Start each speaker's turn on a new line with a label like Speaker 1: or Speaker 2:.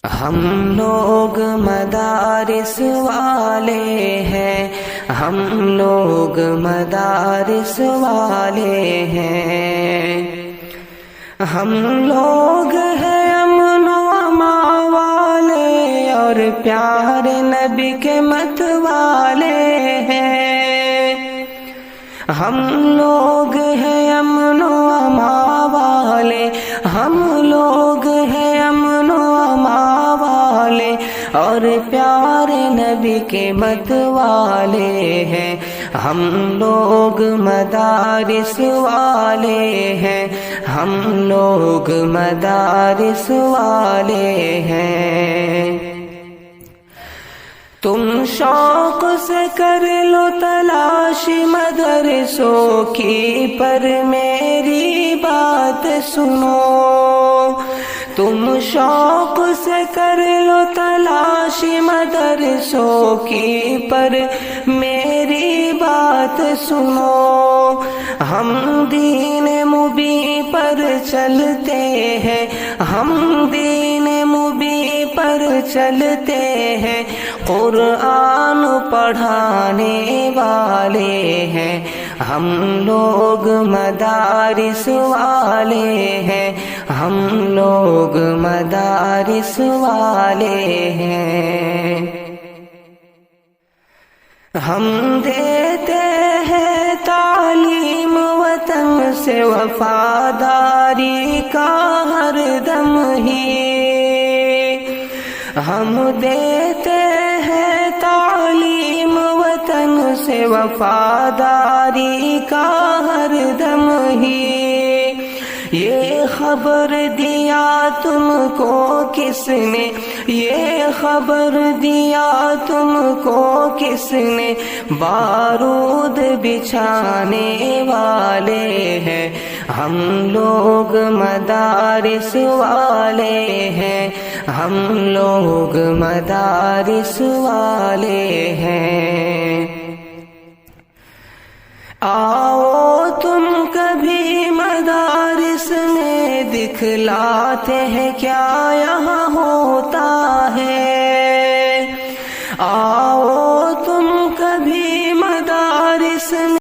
Speaker 1: ہم لوگ مدارس والے ہیں، ہم لوگ مدارس والے ہیں، ہم لوگ ہیں امن و امان والے اور پیارے نبی کے مت والے ہیں، ہم لوگ ہیں امن و امان والے، ہم لوگ ہیں امن و امان والے اور پیارے نبی کے مت والے ہیں، ہم لوگ مدارس والے ہیں، ہم لوگ مدارس والے ہیں۔ تم شوق سے کر لو تلاش مدرسوں کی، پر میری بات سنو، تم شوق سے کر لو تلاش مدرسوں کی، پر میری بات سنو، ہم دین مبین پر چلتے ہیں، ہم دین مبین پر چلتے ہیں، قرآن پڑھانے والے ہیں، ہم لوگ مدارس والے ہیں، ہم لوگ مدارس والے ہیں، ہم دیتے ہیں تعلیم وطن سے وفاداری کا ہر دم ہی، ہم دیتے ہیں تعلیم وطن سے وفاداری کا ہر دم ہی، یہ خبر دیا تم کو کس نے، یہ خبر دیا تم کو کس نے، بارود بچھانے والے ہیں، ہم لوگ مدارس والے ہیں، ہم لوگ مدارس والے ہیں۔ آؤ تم کبھی مدارس میں، دکھلاتے ہیں کیا یہاں ہوتا ہے،